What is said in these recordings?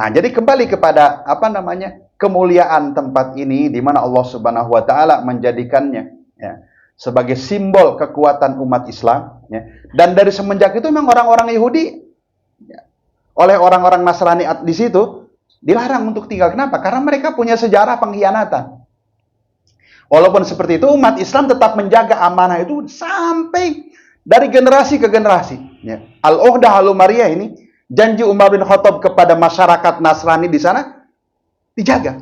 Nah, jadi kembali kepada kemuliaan tempat ini di mana Allah Subhanahu wa taala menjadikannya ya, sebagai simbol kekuatan umat Islam ya. Dan dari semenjak itu memang orang-orang Yahudi ya, oleh orang-orang Nasrani di situ dilarang untuk tinggal. Kenapa? Karena mereka punya sejarah pengkhianatan. Walaupun seperti itu, umat Islam tetap menjaga amanah itu sampai dari generasi ke generasi ya. Al-Uqdah Al-Umariyah ini, janji Umar bin Khattab kepada masyarakat Nasrani di sana dijaga.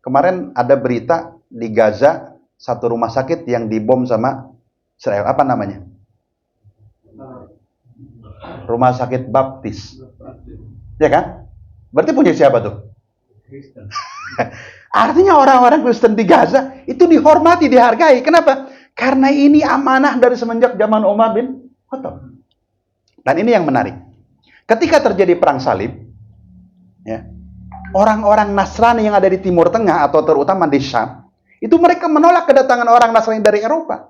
Kemarin ada berita di Gaza, satu rumah sakit yang dibom sama Israel. Apa namanya? Rumah sakit Baptis. Ya kan? Berarti punya siapa tuh? Kristen. Artinya orang-orang Kristen di Gaza itu dihormati, dihargai. Kenapa? Karena ini amanah dari semenjak zaman Umar bin Khattab. Dan ini yang menarik. Ketika terjadi perang salib, ya, orang-orang Nasrani yang ada di Timur Tengah atau terutama di Syam, itu mereka menolak kedatangan orang Nasrani dari Eropa.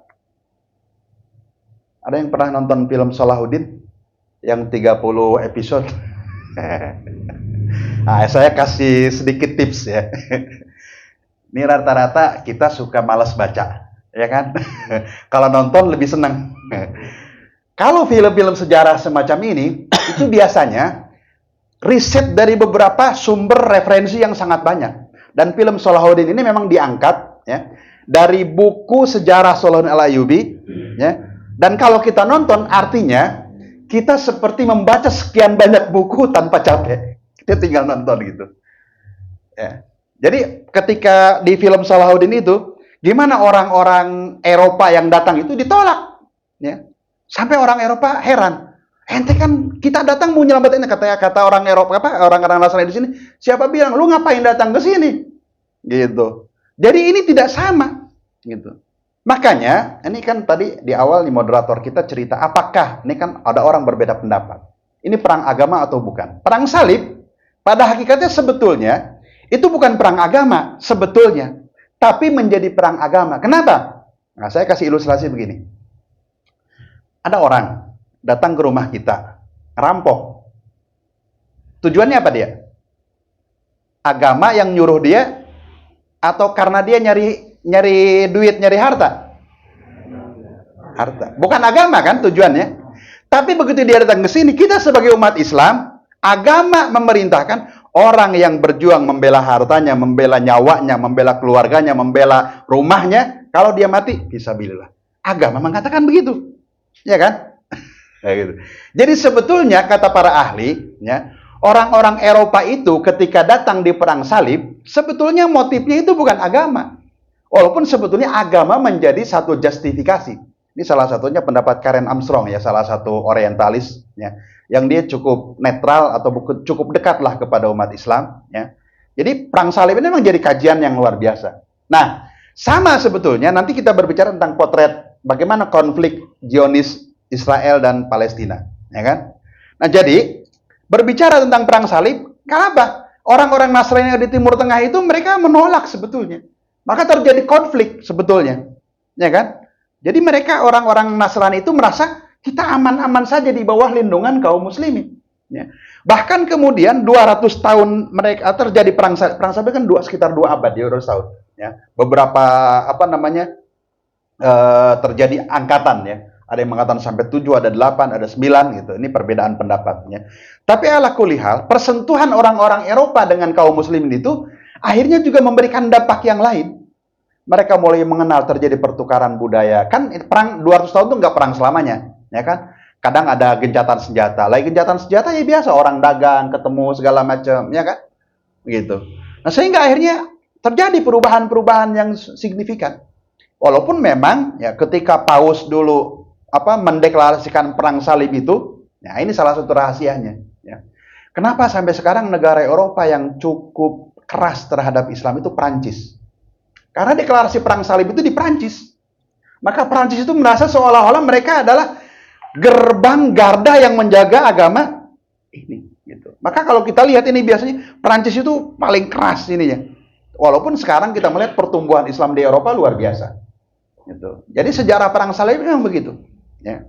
Ada yang pernah nonton film Salahuddin yang 30 episode? Nah, saya kasih sedikit tips ya. Ini rata-rata kita suka malas baca, ya kan? Kalau nonton lebih senang. Kalau film-film sejarah semacam ini, itu biasanya riset dari beberapa sumber referensi yang sangat banyak. Dan film Salahuddin ini memang diangkat ya, dari buku sejarah Salahuddin Al-Ayyubi. Ya. Dan kalau kita nonton, artinya kita seperti membaca sekian banyak buku tanpa capek. Kita tinggal nonton gitu. Ya. Jadi ketika di film Salahuddin itu, gimana orang-orang Eropa yang datang itu ditolak. Ya. Sampai orang Eropa heran. Ente kan kita datang mau nyelamatin, kata orang Eropa orang-orang Nasrani di sini. Siapa bilang lu ngapain datang ke sini? Gitu. Jadi ini tidak sama, gitu. Makanya ini kan tadi di awal nih moderator kita cerita apakah ini kan ada orang berbeda pendapat. Ini perang agama atau bukan? Perang salib pada hakikatnya sebetulnya itu bukan perang agama sebetulnya, tapi menjadi perang agama. Kenapa? Nah, saya kasih ilustrasi begini. Ada orang datang ke rumah kita, rampok. Tujuannya apa dia? Agama yang nyuruh dia, atau karena dia nyari duit, nyari harta? Harta. Bukan agama kan tujuannya. Tapi begitu dia datang ke sini, kita sebagai umat Islam, agama memerintahkan orang yang berjuang membela hartanya, membela nyawanya, membela keluarganya, membela rumahnya, kalau dia mati, fisabilillah. Agama mengatakan begitu. Ya kan? Kayak gitu. Jadi sebetulnya kata para ahli, ya, orang-orang Eropa itu ketika datang di perang salib, sebetulnya motifnya itu bukan agama. Walaupun sebetulnya agama menjadi satu justifikasi. Ini salah satunya pendapat Karen Armstrong ya, salah satu orientalis ya, yang dia cukup netral atau cukup dekatlah kepada umat Islam ya. Jadi perang salib ini memang jadi kajian yang luar biasa. Nah, sama sebetulnya nanti kita berbicara tentang potret bagaimana konflik Zionis Israel dan Palestina, ya kan? Nah, jadi berbicara tentang perang salib, kenapa? Orang-orang Nasrani yang di Timur Tengah itu mereka menolak sebetulnya. Maka terjadi konflik sebetulnya. Ya kan? Jadi mereka orang-orang Nasrani itu merasa kita aman-aman saja di bawah lindungan kaum muslimin. Ya. Bahkan kemudian 200 tahun mereka terjadi perang salib kan sekitar 2 abad, 200 tahun. Ya. Beberapa terjadi angkatan ya. Ada yang mengatakan sampai 7, ada 8, ada 9 gitu. Ini perbedaan pendapatnya. Tapi ala kulli hal, persentuhan orang-orang Eropa dengan kaum muslimin itu akhirnya juga memberikan dampak yang lain. Mereka mulai mengenal terjadi pertukaran budaya. Kan perang 200 tahun itu nggak perang selamanya, ya kan? Kadang ada gencatan senjata. Lagi gencatan senjata ya biasa, orang dagang, ketemu segala macam, ya kan? Begitu. Nah, sehingga akhirnya terjadi perubahan-perubahan yang signifikan. Walaupun memang ya ketika Paus dulu mendeklarasikan perang salib itu, ya ini salah satu rahasianya. Ya. Kenapa sampai sekarang negara Eropa yang cukup keras terhadap Islam itu Prancis? Karena deklarasi perang salib itu di Prancis. Maka Prancis itu merasa seolah-olah mereka adalah gerbang garda yang menjaga agama ini. Gitu. Maka kalau kita lihat ini biasanya Prancis itu paling keras ininya. Walaupun sekarang kita melihat pertumbuhan Islam di Eropa luar biasa. Gitu. Jadi sejarah perang salib memang begitu. Ya.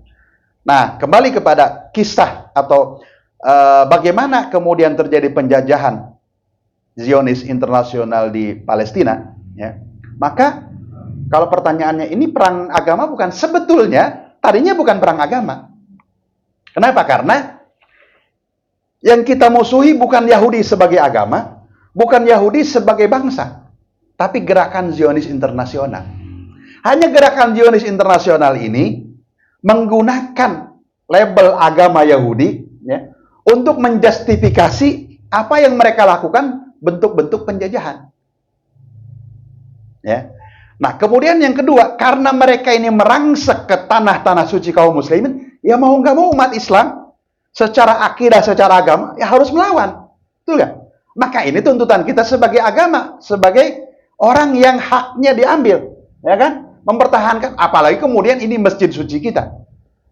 Nah, kembali kepada kisah atau bagaimana kemudian terjadi penjajahan Zionis internasional di Palestina. Ya. Maka kalau pertanyaannya ini perang agama bukan, sebetulnya tadinya bukan perang agama. Kenapa? Karena yang kita musuhi bukan Yahudi sebagai agama, bukan Yahudi sebagai bangsa, tapi gerakan Zionis internasional. Hanya gerakan Zionis internasional ini menggunakan label agama Yahudi ya, untuk menjustifikasi apa yang mereka lakukan, bentuk-bentuk penjajahan. Ya. Nah, kemudian yang kedua, karena mereka ini merangsek ke tanah-tanah suci kaum muslimin, ya mau nggak mau umat Islam secara akidah, secara agama, ya harus melawan. Betul nggak? Maka ini tuntutan kita sebagai agama, sebagai orang yang haknya diambil, ya kan? Mempertahankan, apalagi kemudian ini masjid suci kita.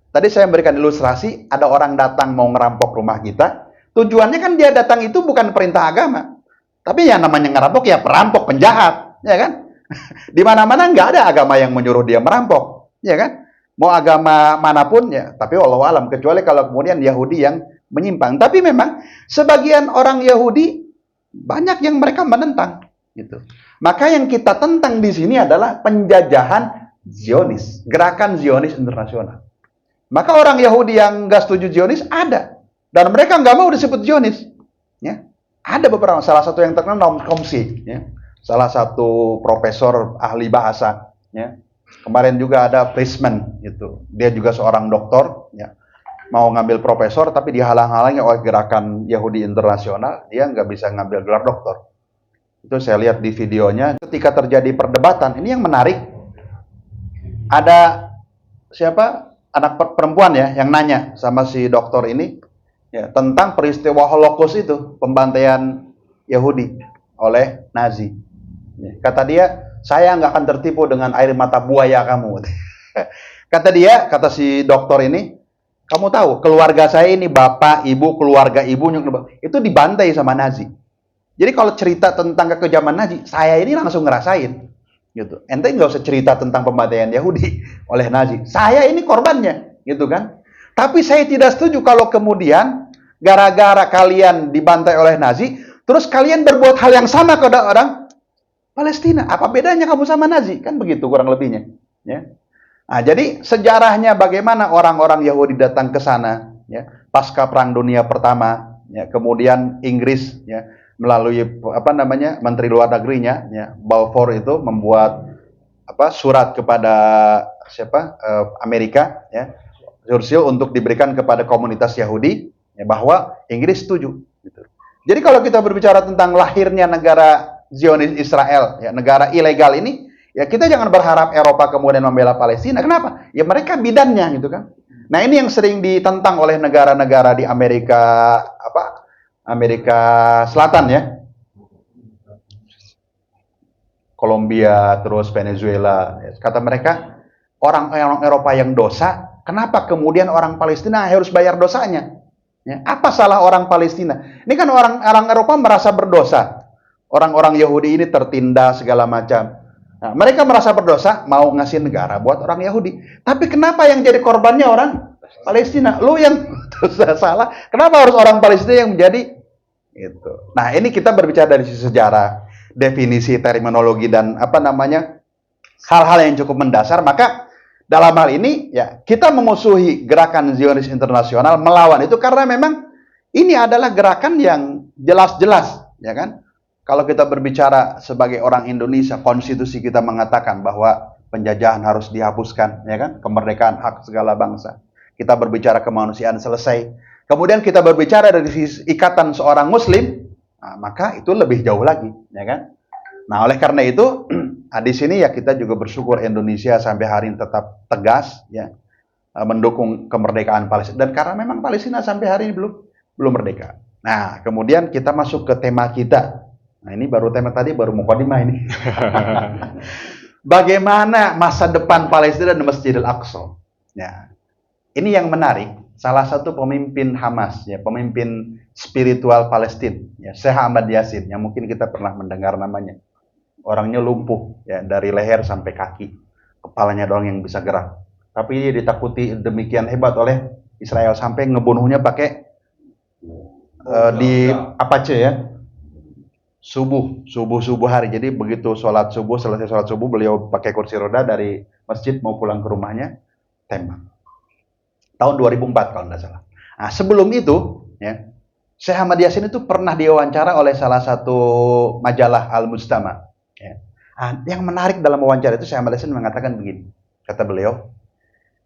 Tadi saya memberikan ilustrasi, ada orang datang mau ngerampok rumah kita, tujuannya kan dia datang itu bukan perintah agama, tapi yang namanya ngerampok ya perampok, penjahat, ya kan? Di mana-mana nggak ada agama yang menyuruh dia merampok, ya kan? Mau agama manapun ya, tapi wallahu alam, kecuali kalau kemudian Yahudi yang menyimpang. Tapi memang sebagian orang Yahudi banyak yang mereka menentang, gitu. Maka yang kita tentang di sini adalah penjajahan Zionis, gerakan Zionis internasional. Maka orang Yahudi yang nggak setuju Zionis ada, dan mereka nggak mau disebut Zionis. Ya, ada beberapa, salah satu yang terkenal Noam Chomsky, ya, salah satu profesor ahli bahasa. Ya. Kemarin juga ada Friesman, gitu. Dia juga seorang doktor, ya, mau ngambil profesor, tapi dihalang-halangi oleh gerakan Yahudi internasional, dia nggak bisa ngambil gelar doktor. Itu saya lihat di videonya, ketika terjadi perdebatan, ini yang menarik, ada anak perempuan ya, yang nanya sama si dokter ini, ya, tentang peristiwa Holocaust itu, pembantaian Yahudi oleh Nazi. Ya, kata dia, saya nggak akan tertipu dengan air mata buaya kamu. Kata si dokter ini, kamu tahu, keluarga saya ini, bapak, ibu, keluarga ibunya, itu dibantai sama Nazi. Jadi kalau cerita tentang kekejaman Nazi, saya ini langsung ngerasain. Gitu. Ente nggak usah cerita tentang pembantaian Yahudi oleh Nazi. Saya ini korbannya, gitu kan? Tapi saya tidak setuju kalau kemudian gara-gara kalian dibantai oleh Nazi, terus kalian berbuat hal yang sama kepada orang Palestina. Apa bedanya kamu sama Nazi? Kan begitu kurang lebihnya. Ya. Nah, jadi sejarahnya bagaimana orang-orang Yahudi datang ke sana, ya, pasca Perang Dunia Pertama, ya, kemudian Inggris, ya, melalui Menteri Luar Negerinya, ya, Balfour itu membuat surat kepada Amerika, ya, Churchill untuk diberikan kepada komunitas Yahudi, ya, bahwa Inggris setuju. Gitu. Jadi kalau kita berbicara tentang lahirnya negara Zionis Israel, ya, negara ilegal ini, ya kita jangan berharap Eropa kemudian membela Palestina. Kenapa? Ya mereka bidannya, gitu kan. Nah ini yang sering ditentang oleh negara-negara di Amerika Selatan, ya, Kolombia, terus Venezuela. Kata mereka, orang Eropa yang dosa, kenapa kemudian orang Palestina harus bayar dosanya? Ya, apa salah orang Palestina? Ini kan orang Eropa merasa berdosa. Orang-orang Yahudi ini tertindas segala macam. Nah, mereka merasa berdosa, mau ngasih negara buat orang Yahudi. Tapi kenapa yang jadi korbannya orang Palestina? Lu yang dosa salah, kenapa harus orang Palestina yang menjadi itu? Nah, ini kita berbicara dari sisi sejarah, definisi, terminologi, dan hal-hal yang cukup mendasar. Maka dalam hal ini ya kita memusuhi gerakan Zionis internasional, melawan itu karena memang ini adalah gerakan yang jelas-jelas, ya kan? Kalau kita berbicara sebagai orang Indonesia, konstitusi kita mengatakan bahwa penjajahan harus dihapuskan, ya kan? Kemerdekaan hak segala bangsa. Kita berbicara kemanusiaan selesai. Kemudian kita berbicara dari sisi ikatan seorang muslim, nah, maka itu lebih jauh lagi, ya kan? Nah, oleh karena itu di sini ya kita juga bersyukur Indonesia sampai hari ini tetap tegas ya mendukung kemerdekaan Palestina, dan karena memang Palestina sampai hari ini belum merdeka. Nah, kemudian kita masuk ke tema kita. Nah, ini baru tema tadi, baru mukadimah ini. Bagaimana masa depan Palestina dan Masjidil Aqsa? Ya. Ini yang menarik, salah satu pemimpin Hamas ya, pemimpin spiritual Palestina ya, Syekh Ahmad Yasin, yang mungkin kita pernah mendengar namanya. Orangnya lumpuh ya dari leher sampai kaki, kepalanya doang yang bisa gerak. Tapi dia ditakuti demikian hebat oleh Israel sampai ngebunuhnya pakai di Apache ya, subuh hari. Jadi begitu selesai sholat subuh, beliau pakai kursi roda dari masjid mau pulang ke rumahnya, tembak. Tahun 2004 kalau tidak salah. Nah, sebelum itu ya, Syekh Ahmad Yasin itu pernah diwawancara oleh salah satu majalah Al-Mujtama. Ya. Nah, yang menarik dalam wawancara itu Syekh Ahmad Yasin mengatakan begini, kata beliau,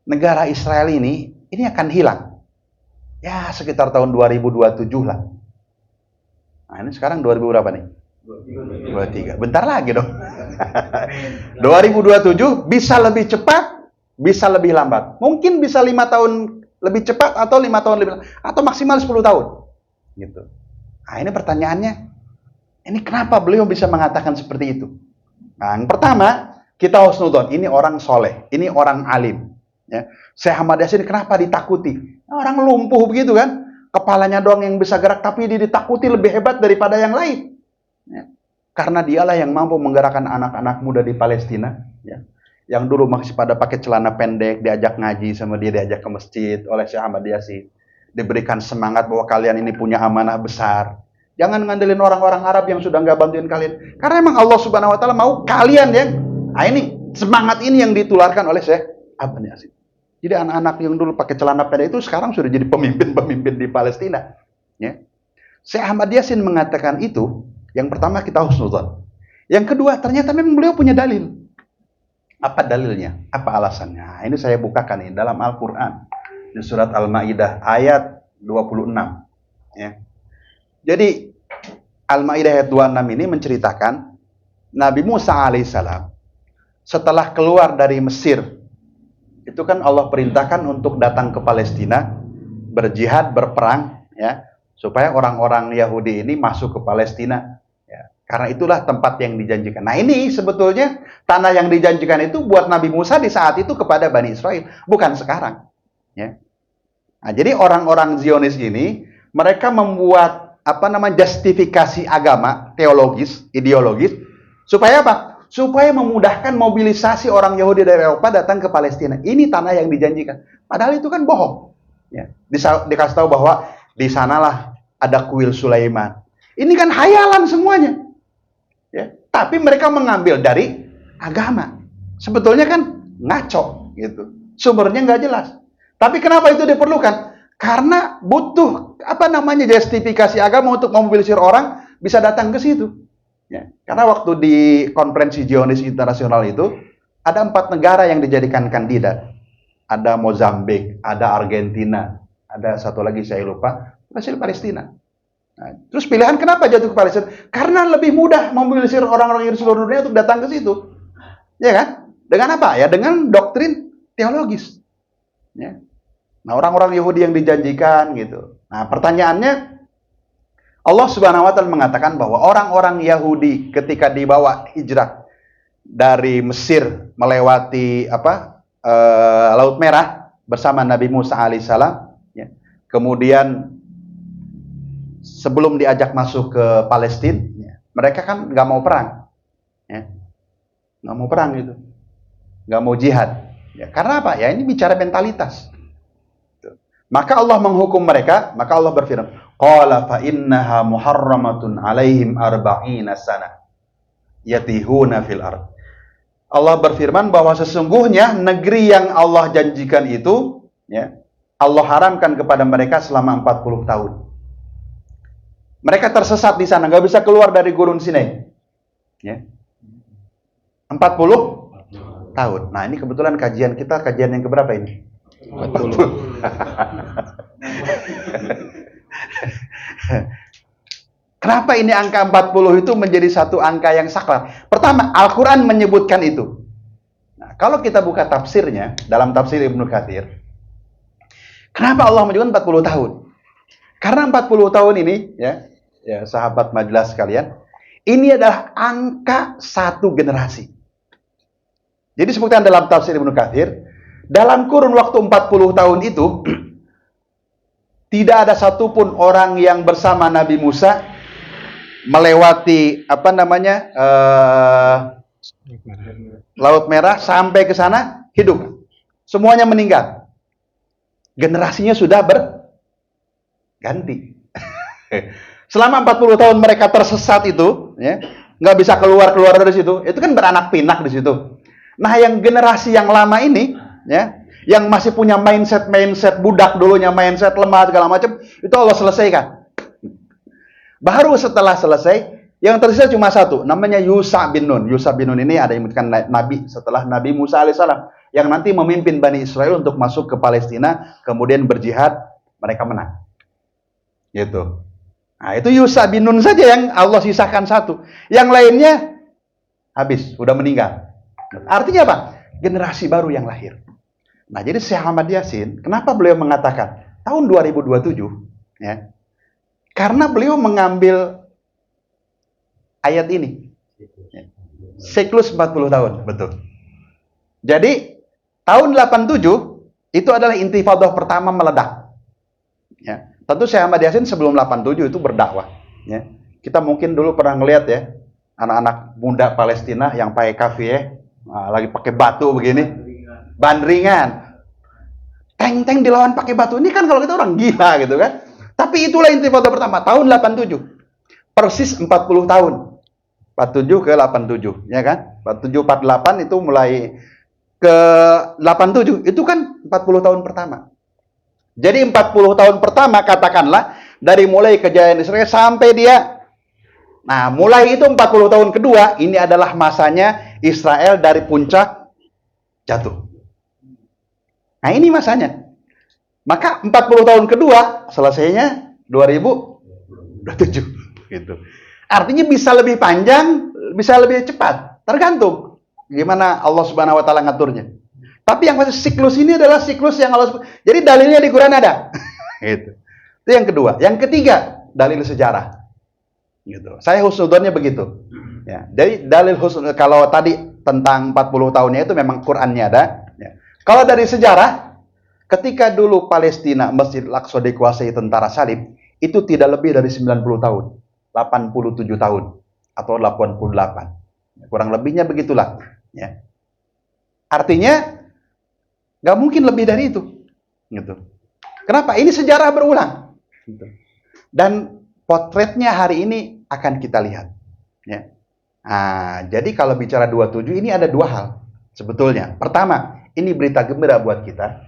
negara Israel ini akan hilang ya sekitar tahun 2027 lah. Nah, ini sekarang 2000 berapa nih? 23. Bentar lagi dong. 2027 bisa lebih cepat, bisa lebih lambat. Mungkin bisa 5 tahun lebih cepat atau 5 tahun lebih lambat, atau maksimal 10 tahun. Gitu. Nah, ini pertanyaannya, ini kenapa beliau bisa mengatakan seperti itu? Nah, yang pertama, kita harus nonton, ini orang soleh, ini orang alim. Ya. Syekh Ahmad Yasin kenapa ditakuti? Orang lumpuh begitu kan, kepalanya doang yang bisa gerak, tapi dia ditakuti lebih hebat daripada yang lain. Ya. Karena dialah yang mampu menggerakkan anak-anak muda di Palestina. Ya. Yang dulu masih pada pakai celana pendek, diajak ngaji sama dia, diajak ke masjid oleh Syekh Ahmad Yasin. Diberikan semangat bahwa kalian ini punya amanah besar. Jangan ngandelin orang-orang Arab yang sudah nggak bantuin kalian. Karena emang Allah Subhanahu Wa Taala mau kalian yang, nah ini semangat ini yang ditularkan oleh Syekh Ahmad Yasin. Jadi anak-anak yang dulu pakai celana pendek itu sekarang sudah jadi pemimpin-pemimpin di Palestina. Ya. Syekh Ahmad Yasin mengatakan itu. Yang pertama kita husnudzon. Yang kedua ternyata memang beliau punya dalil. Apa dalilnya? Apa alasannya? Nah, ini saya bukakan nih dalam Al-Quran. Di surat Al-Ma'idah ayat 26. Ya. Jadi Al-Ma'idah ayat 26 ini menceritakan Nabi Musa alaihissalam setelah keluar dari Mesir, itu kan Allah perintahkan untuk datang ke Palestina, berjihad, berperang, ya, supaya orang-orang Yahudi ini masuk ke Palestina. Ya, karena itulah tempat yang dijanjikan. Nah, ini sebetulnya tanah yang dijanjikan itu buat Nabi Musa di saat itu kepada Bani Israel, bukan sekarang. Ya. Nah, jadi orang-orang Zionis ini mereka membuat justifikasi agama, teologis, ideologis, supaya apa? Supaya memudahkan mobilisasi orang Yahudi dari Eropa datang ke Palestina. Ini tanah yang dijanjikan. Padahal itu kan bohong. Ya. Dikasih tahu bahwa di sanalah ada kuil Sulaiman. Ini kan hayalan semuanya. Ya. Tapi mereka mengambil dari agama. Sebetulnya kan ngaco gitu. Sumbernya nggak jelas. Tapi kenapa itu diperlukan? Karena butuh justifikasi agama untuk memobilisir orang bisa datang ke situ. Ya. Karena waktu di konferensi Zionis internasional itu ada 4 negara yang dijadikan kandidat. Ada Mozambik, ada Argentina, ada satu lagi saya lupa, hasil Palestina. Nah, terus pilihan kenapa jatuh ke Palestina? Karena lebih mudah memobilisir orang-orang di seluruh dunia untuk datang ke situ. Ya kan? Dengan apa? Ya dengan doktrin teologis. Ya. Nah, orang-orang Yahudi yang dijanjikan gitu. Nah, pertanyaannya, Allah Subhanahu Wa Taala mengatakan bahwa orang-orang Yahudi ketika dibawa hijrah dari Mesir melewati Laut Merah bersama Nabi Musa alaihissalam, ya, kemudian sebelum diajak masuk ke Palestina, mereka kan nggak mau perang, ya. Nggak mau perang gitu, nggak mau jihad. Ya, karena apa? Ya ini bicara mentalitas. Maka Allah menghukum mereka, maka Allah berfirman, qala fa innaha muharramatun alaihim arba'ina sana yatihuna fil ard. Allah berfirman bahwa sesungguhnya negeri yang Allah janjikan itu, ya, Allah haramkan kepada mereka selama 40 tahun. Mereka tersesat di sana, nggak bisa keluar dari gurun Sinai. Ya. 40 tahun. Nah, ini kebetulan kajian kita kajian yang keberapa ini? 40. Kenapa ini angka 40 itu menjadi satu angka yang sakral? Pertama, Al-Quran menyebutkan itu. Nah, kalau kita buka tafsirnya, dalam tafsir Ibnu Katsir, kenapa Allah menyebutkan 40 tahun? Karena 40 tahun ini, ya sahabat majelis sekalian, ini adalah angka satu generasi. Jadi sebutkan dalam tafsir Ibnu Katsir, dalam kurun waktu 40 tahun itu, tidak ada satupun orang yang bersama Nabi Musa melewati Laut Merah sampai ke sana hidup. Semuanya meninggal. Generasinya sudah berganti. Selama 40 tahun mereka tersesat itu, ya, nggak bisa keluar dari situ. Itu kan beranak pinak di situ. Nah, yang generasi yang lama ini, ya, yang masih punya mindset budak dulunya, mindset lemah segala macam, itu Allah selesaikan. Baru setelah selesai, yang tersisa cuma satu, namanya Yusha bin Nun. Yusha bin Nun ini ada yang menyebutkan nabi setelah Nabi Musa alaihissalam, yang nanti memimpin Bani Israel untuk masuk ke Palestina, kemudian berjihad, mereka menang. Gitu. Nah, itu Yusha bin Nun saja yang Allah sisakan satu. Yang lainnya habis, udah meninggal. Artinya apa? Generasi baru yang lahir. Nah, jadi Syekh Ahmad Yasin, kenapa beliau mengatakan tahun 2027, ya? Karena beliau mengambil ayat ini. Siklus 40 tahun, betul. Jadi, tahun 87 itu adalah intifadah pertama meledak. Ya. Tentu Syekh Ahmad Yasin sebelum 87 itu berdakwah. Ya. Kita mungkin dulu pernah ngelihat ya, anak-anak muda Palestina yang pakai kafi ya, lagi pakai batu begini, bandringan, tank dilawan pakai batu. Ini kan kalau kita orang gila gitu kan. Tapi itulah intifada pertama tahun 87, persis 40 tahun, 47 ke 87, ya kan? 47 48 itu mulai ke 87, itu kan 40 tahun pertama. Jadi 40 tahun pertama katakanlah dari mulai kejayaan Israel sampai dia. Nah, mulai itu 40 tahun kedua, ini adalah masanya Israel dari puncak jatuh. Nah, ini masanya. Maka 40 tahun kedua, selesainya 2027. Gitu. Artinya bisa lebih panjang, bisa lebih cepat. Tergantung gimana Allah Subhanahu wa taala ngaturnya. Tapi yang pasti siklus ini adalah siklus yang Allah. Jadi dalilnya di Quran ada. Gitu. Itu yang kedua. Yang ketiga, dalil sejarah. Gitu. Saya husnudzonnya begitu. Ya, jadi dalil husnudon, kalau tadi tentang 40 tahunnya itu memang Qur'annya ada. Ya. Kalau dari sejarah, ketika dulu Palestina, Masjid Al-Aqsa dikuasai tentara salib, itu tidak lebih dari 90 tahun. 87 tahun. Atau 88. Kurang lebihnya begitulah. Ya. Artinya, nggak mungkin lebih dari itu. Gitu. Kenapa? Ini sejarah berulang. Gitu. Dan potretnya hari ini akan kita lihat. Ya. Nah, jadi kalau bicara 27 ini ada dua hal sebetulnya. Pertama, ini berita gembira buat kita.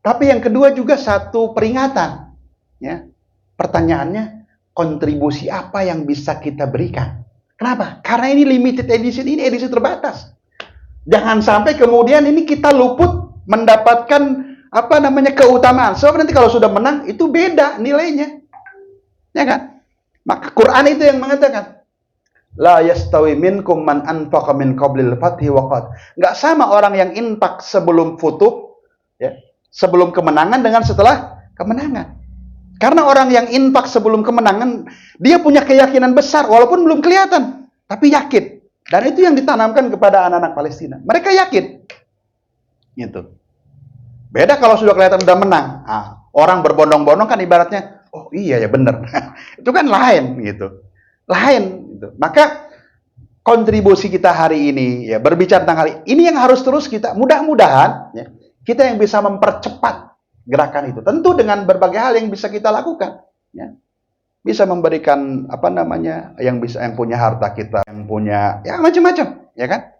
Tapi yang kedua juga satu peringatan. Ya. Pertanyaannya, kontribusi apa yang bisa kita berikan? Kenapa? Karena ini limited edition, ini edisi terbatas. Jangan sampai kemudian ini kita luput mendapatkan keutamaan. Sebab nanti kalau sudah menang itu beda nilainya. Ya kan? Maka Quran itu yang mengatakan, la yastawi minkum man anfaqa min qablil fathi wa qad. Enggak sama orang yang infak sebelum futuh, ya, sebelum kemenangan dengan setelah kemenangan. Karena orang yang infak sebelum kemenangan, dia punya keyakinan besar walaupun belum kelihatan, tapi yakin. Dan itu yang ditanamkan kepada anak-anak Palestina. Mereka yakin. Gitu. Beda kalau sudah kelihatan udah menang. Nah, orang berbondong-bondong kan ibaratnya, Oh iya ya benar. Itu kan lain gitu. Lain gitu. Maka kontribusi kita hari ini ya berbicara tentang hal ini yang harus terus kita mudah-mudahan ya, kita yang bisa mempercepat gerakan itu. Tentu dengan berbagai hal yang bisa kita lakukan ya. Bisa memberikan apa namanya yang bisa, yang punya harta kita, yang punya ya macam-macam ya kan.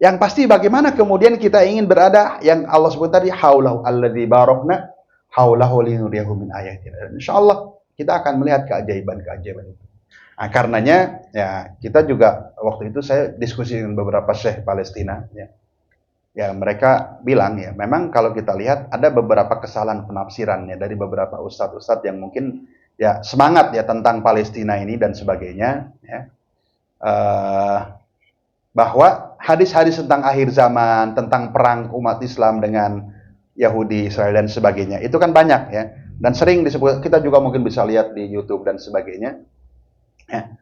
Yang pasti bagaimana kemudian kita ingin berada yang Allah sebut tadi haulahu alladzi barakna haulahu linuriyahu min ayatina. Insyaallah kita akan melihat keajaiban-keajaiban itu. Nah, karenanya ya kita juga waktu itu saya diskusi dengan beberapa syekh Palestina ya. Ya mereka bilang ya memang kalau kita lihat ada beberapa kesalahan penafsirannya dari beberapa ustadz-ustadz yang mungkin ya semangat ya tentang Palestina ini dan sebagainya ya. Bahwa hadis-hadis tentang akhir zaman, tentang perang umat Islam dengan Yahudi, Israel dan sebagainya, itu kan banyak ya. Dan sering disebut, kita juga mungkin bisa lihat di YouTube dan sebagainya. Ya.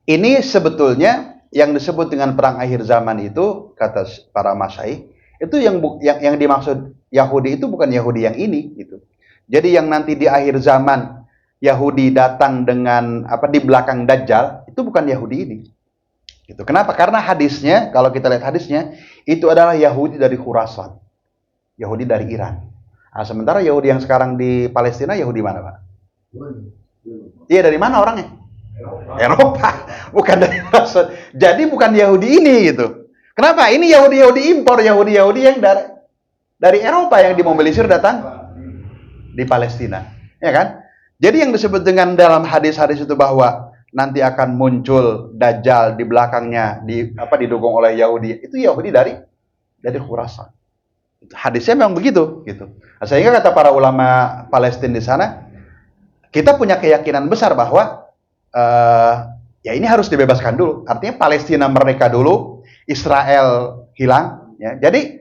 Ini sebetulnya yang disebut dengan perang akhir zaman itu, kata para masyaikh, itu yang dimaksud Yahudi itu bukan Yahudi yang ini gitu. Jadi yang nanti di akhir zaman Yahudi datang dengan apa di belakang Dajjal, itu bukan Yahudi ini. Gitu. Kenapa? Karena hadisnya, kalau kita lihat hadisnya, itu adalah Yahudi dari Khurasan. Yahudi dari Iran. Nah, sementara Yahudi yang sekarang di Palestina, Yahudi mana, Pak? Iya, dari mana orangnya? Eropa. Bukan dari Khurasan. Jadi bukan Yahudi ini gitu. Kenapa? Ini Yahudi-Yahudi impor, Yahudi-Yahudi yang dari Eropa yang dimobilisir datang di Palestina. Ya kan? Jadi yang disebut dengan dalam hadis-hadis itu bahwa nanti akan muncul Dajjal di belakangnya didukung oleh Yahudi. Itu Yahudi dari Khurasan. Hadisnya memang begitu gitu. Nah, sehingga kata para ulama Palestina di sana, kita punya keyakinan besar bahwa ya ini harus dibebaskan dulu. Artinya Palestina merdeka dulu, Israel hilang ya. Jadi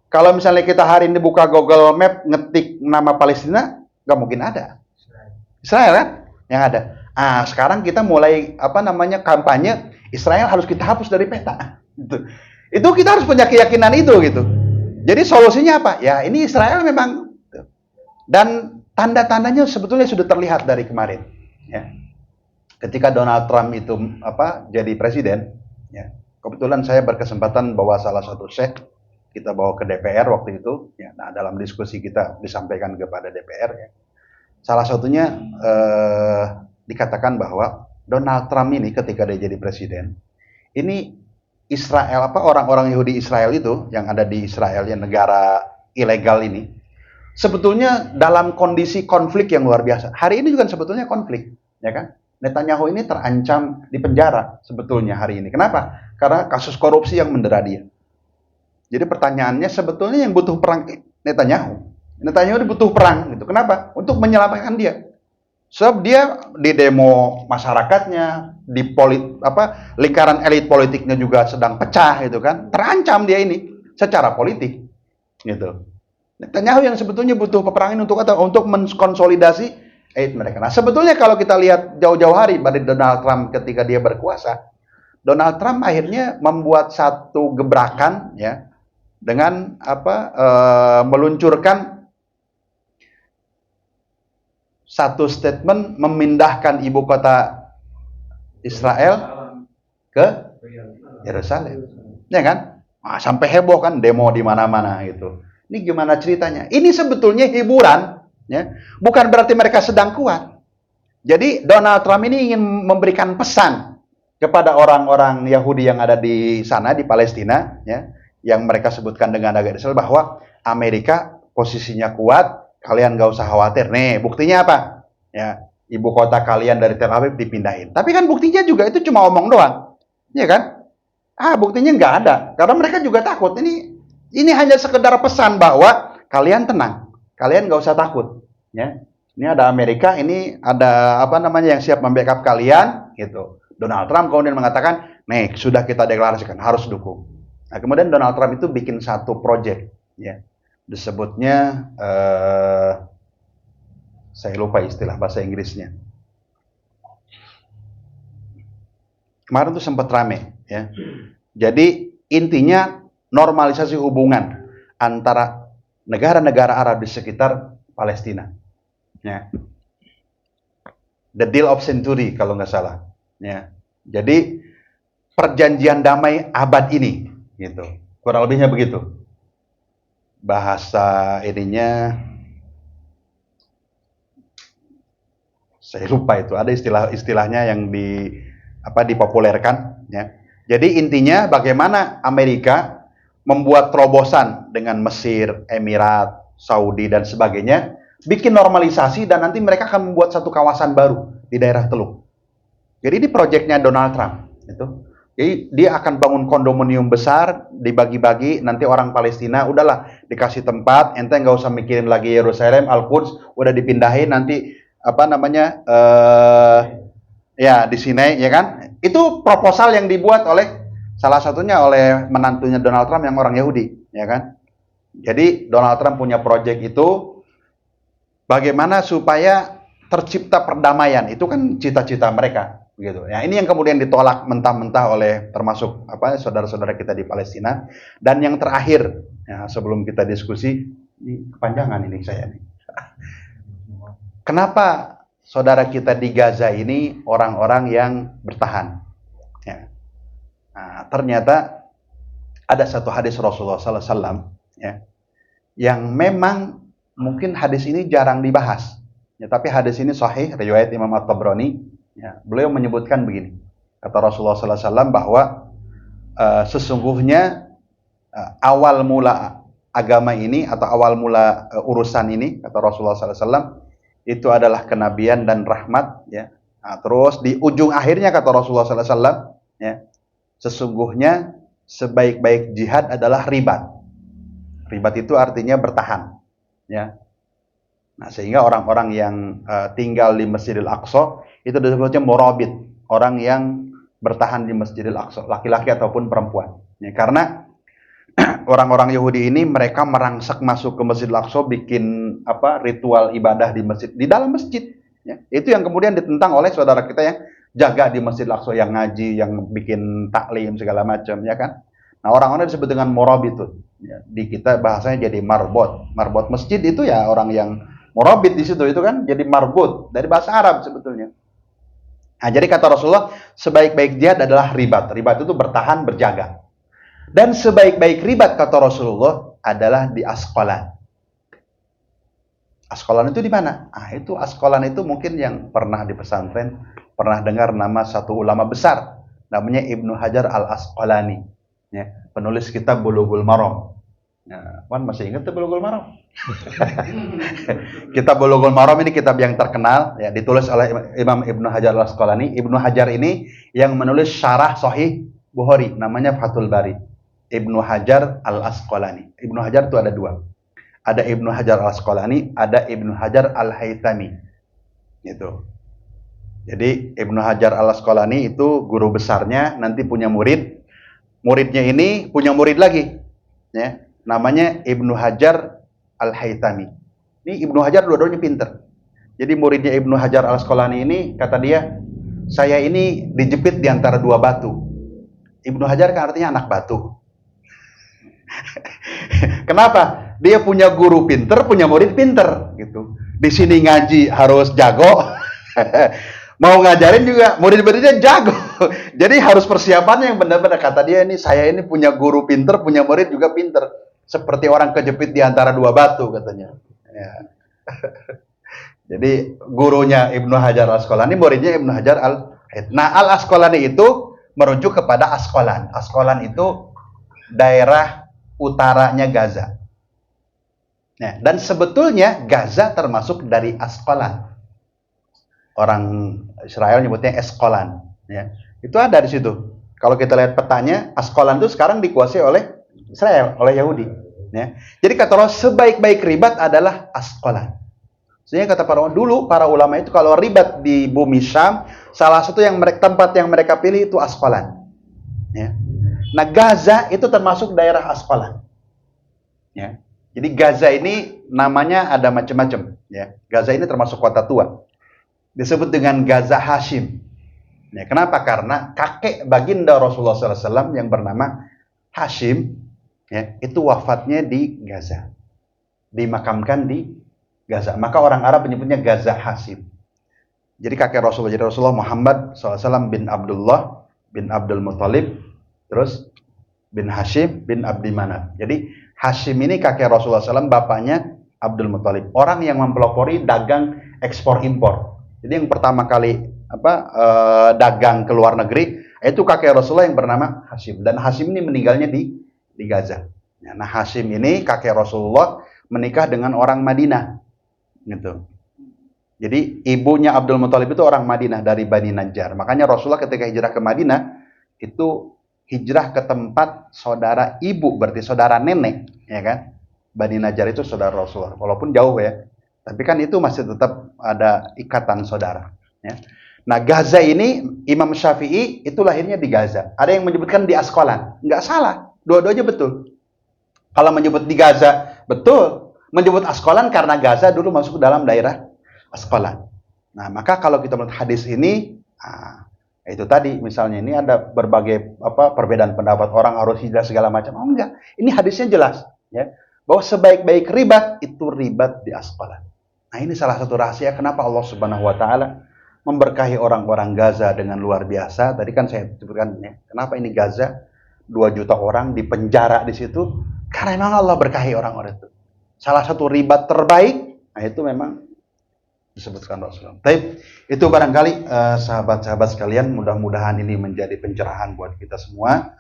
kalau misalnya kita hari ini buka Google Map ngetik nama Palestina, nggak mungkin ada. Israel kan yang ada. Ah, sekarang kita mulai kampanye Israel harus kita hapus dari peta. Gitu. Itu kita harus punya keyakinan itu gitu. Jadi solusinya apa? Ya ini Israel memang dan tanda-tandanya sebetulnya sudah terlihat dari kemarin. Ya. Ketika Donald Trump itu jadi presiden, ya, kebetulan saya berkesempatan bawa salah satu syekh kita bawa ke DPR waktu itu. Ya, nah dalam diskusi kita disampaikan kepada DPR. Ya. Salah satunya dikatakan bahwa Donald Trump ini ketika dia jadi presiden, ini Israel orang-orang Yahudi Israel itu yang ada di Israel yang negara ilegal ini, sebetulnya dalam kondisi konflik yang luar biasa. Hari ini juga sebetulnya konflik, ya kan? Netanyahu ini terancam di penjara sebetulnya hari ini. Kenapa? Karena kasus korupsi yang mendera dia. Jadi pertanyaannya sebetulnya yang butuh perang Netanyahu. Netanyahu butuh perang gitu. Kenapa? Untuk menyelamatkan dia. Sebab dia di demo masyarakatnya, di lingkaran elit politiknya juga sedang pecah gitu kan. Terancam dia ini secara politik gitu. Netanyahu yang sebetulnya butuh peperangan untuk mengkonsolidasi elit mereka. Nah, sebetulnya kalau kita lihat jauh-jauh hari dari Donald Trump ketika dia berkuasa, Donald Trump akhirnya membuat satu gebrakan ya dengan meluncurkan satu statement memindahkan ibu kota Israel ke Yerusalem, ya kan? Nah, sampai heboh kan demo di mana-mana gitu. Ini gimana ceritanya? Ini sebetulnya hiburan, ya. Bukan berarti mereka sedang kuat. Jadi Donald Trump ini ingin memberikan pesan kepada orang-orang Yahudi yang ada di sana di Palestina, ya, yang mereka sebutkan dengan negara Israel bahwa Amerika posisinya kuat. Kalian gak usah khawatir. Nih, buktinya apa? Ya, ibu kota kalian dari Tel Aviv dipindahin. Tapi kan buktinya juga itu cuma omong doang. Ya kan? Buktinya nggak ada. Karena mereka juga takut. Ini hanya sekedar pesan bahwa kalian tenang. Kalian gak usah takut. Ya. Ini ada Amerika, ini ada yang siap membackup kalian gitu. Donald Trump kemudian mengatakan, "Nih, sudah kita deklarasikan harus dukung." Nah, kemudian Donald Trump itu bikin satu project, ya. Disebutnya saya lupa istilah bahasa Inggrisnya. Kemarin tuh sempat rame, ya. Jadi intinya normalisasi hubungan antara negara-negara Arab di sekitar Palestina. Ya. The Deal of Century kalau nggak salah. Ya. Jadi perjanjian damai abad ini, gitu. Kurang lebihnya begitu. Bahasa ininya saya lupa itu. Ada istilahnya yang dipopulerkan. Ya. Jadi intinya bagaimana Amerika membuat terobosan dengan Mesir, Emirat, Saudi dan sebagainya, bikin normalisasi dan nanti mereka akan membuat satu kawasan baru di daerah Teluk. Jadi ini proyeknya Donald Trump. Gitu. Jadi dia akan bangun kondominium besar, dibagi-bagi, nanti orang Palestina udahlah dikasih tempat, ente nggak usah mikirin lagi Yerusalem, Al-Quds, udah dipindahin nanti ya di sini, ya kan? Itu proposal yang dibuat oleh salah satunya oleh menantunya Donald Trump yang orang Yahudi, ya kan? Jadi Donald Trump punya proyek itu bagaimana supaya tercipta perdamaian, itu kan cita-cita mereka. Gitu. Ya, ini yang kemudian ditolak mentah-mentah oleh termasuk saudara-saudara kita di Palestina. Dan yang terakhir, ya, sebelum kita diskusi, ini kepanjangan ini saya nih. Kenapa saudara kita di Gaza ini orang-orang yang bertahan? Ya. Nah, ternyata ada satu hadis Rasulullah SAW, ya, yang memang mungkin hadis ini jarang dibahas. Ya, tapi hadis ini sahih, riwayat Imam At-Tabrani. Ya, beliau menyebutkan begini, kata Rasulullah SAW bahwa sesungguhnya awal mula agama ini atau awal mula urusan ini, kata Rasulullah SAW, itu adalah kenabian dan rahmat. Ya. Nah, terus di ujung akhirnya kata Rasulullah SAW, ya, sesungguhnya sebaik-baik jihad adalah ribat. Ribat itu artinya bertahan. Ya. Nah, sehingga orang-orang yang tinggal di Masjidil Aqsa itu disebutnya murabit, orang yang bertahan di Masjidil Aqsa, laki-laki ataupun perempuan. Ya, karena orang-orang Yahudi ini mereka merangsek masuk ke Masjidil Aqsa, bikin ritual ibadah di masjid, di dalam masjid. Ya, itu yang kemudian ditentang oleh saudara kita yang jaga di Masjidil Aqsa, yang ngaji, yang bikin taklim segala macam, ya kan? Nah, orang-orang disebut dengan murabit. Ya, di kita bahasanya jadi marbot. Marbot masjid itu ya orang yang murabit di situ, itu kan jadi marbut dari bahasa Arab sebetulnya. Nah, jadi kata Rasulullah, sebaik-baik jihad adalah ribat. Ribat itu bertahan, berjaga. Dan sebaik-baik ribat, kata Rasulullah, adalah di Asqalan. Asqalan itu di mana? Ah, itu Asqalan itu mungkin yang pernah di pesantren, pernah dengar nama satu ulama besar, namanya Ibnu Hajar Al-Asqalani. Ya, penulis kitab Bulughul Maram. Nah, Wan masih ingat tuh Bulughul Maram? Kitab Bulughul Maram ini kitab yang terkenal, ya, ditulis oleh Imam Ibnu Hajar Al-Asqalani. Ibnu Hajar ini yang menulis syarah Sahih Bukhari, namanya Fathul Bari. Ibnu Hajar Al-Asqalani. Ibnu Hajar itu ada dua. Ada Ibnu Hajar Al-Asqalani, ada Ibnu Hajar Al-Haytami. Gitu. Jadi Ibnu Hajar Al-Asqalani itu guru besarnya, nanti punya murid. Muridnya ini punya murid lagi. Ya. Namanya Ibnu Hajar Al-Haytami. Ini Ibnu Hajar dua-duanya pinter. Jadi muridnya Ibnu Hajar Al-Asqalani ini, kata dia, saya ini dijepit di antara dua batu. Ibnu Hajar kan artinya anak batu. Kenapa? Dia punya guru pinter, punya murid pinter. Gitu. Di sini ngaji harus jago. Mau ngajarin juga murid-muridnya jago. Jadi harus persiapannya yang benar-benar. Kata dia ini, saya ini punya guru pinter, punya murid juga pinter. Seperti orang kejepit di antara dua batu, katanya. Ya. Jadi gurunya Ibnu Hajar Al-Asqalani, muridnya Ibnu Hajar Al-Haytami. Nah, Al-Asqalani itu merujuk kepada Asqalan. Asqalan itu daerah utaranya Gaza. Nah, dan sebetulnya Gaza termasuk dari Asqalan. Orang Israel nyebutnya Esqalan. Ya. Itu ada di situ. Kalau kita lihat petanya, Asqalan itu sekarang dikuasai oleh Israel, oleh Yahudi. Ya. Jadi kata Allah, sebaik-baik ribat adalah Asqalan. Sehingga kata para ulama itu kalau ribat di bumi Syam, salah satu tempat yang mereka pilih itu Asqalan. Ya. Nah, Gaza itu termasuk daerah Asqalan. Ya. Jadi Gaza ini namanya ada macam-macam. Ya. Gaza ini termasuk kota tua. Disebut dengan Gaza Hashim. Ya, kenapa? Karena kakek baginda Rasulullah SAW yang bernama Hashim, ya, itu wafatnya di Gaza. Dimakamkan di Gaza. Maka orang Arab menyebutnya Gaza Hashim. Jadi kakek Rasulullah. Jadi Rasulullah Muhammad SAW bin Abdullah bin Abdul Muthalib, terus bin Hashim bin Abdi Manaf. Jadi Hashim ini kakek Rasulullah SAW, bapaknya Abdul Muthalib. Orang yang mempelopori dagang ekspor impor. Jadi yang pertama kali dagang ke luar negeri itu kakek Rasulullah yang bernama Hashim. Dan Hashim ini meninggalnya di Gaza. Nah Hashim ini kakek Rasulullah menikah dengan orang Madinah, gitu. Jadi ibunya Abdul Muthalib itu orang Madinah dari Bani Najjar. Makanya Rasulullah ketika hijrah ke Madinah itu hijrah ke tempat saudara ibu, berarti saudara nenek, ya kan? Bani Najjar itu saudara Rasulullah, walaupun jauh ya. Tapi kan itu masih tetap ada ikatan saudara. Ya. Nah Gaza ini Imam Syafi'i itu lahirnya di Gaza. Ada yang menyebutkan di Asqalan, nggak salah, dua-duanya betul. Kalau menyebut di Gaza betul, menyebut Asqalan karena Gaza dulu masuk ke dalam daerah Asqalan. Nah, maka kalau kita melihat hadis ini, itu tadi misalnya ini ada berbagai perbedaan pendapat, orang harus hijrah segala macam. Oh enggak, ini hadisnya jelas ya, bahwa sebaik-baik ribat itu ribat di Asqalan. Nah, ini salah satu rahasia kenapa Allah Subhanahu wa taala memberkahi orang-orang Gaza dengan luar biasa. Tadi kan saya sebutkan ya, kenapa ini Gaza 2 juta orang dipenjara di situ, karena memang Allah berkahi orang-orang itu. Salah satu ribat terbaik, nah itu memang disebutkan Rasulullah. Baik, itu barangkali sahabat-sahabat sekalian, mudah-mudahan ini menjadi pencerahan buat kita semua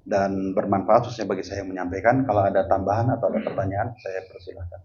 dan bermanfaat khususnya bagi saya yang menyampaikan. Kalau ada tambahan atau ada pertanyaan, saya persilahkan.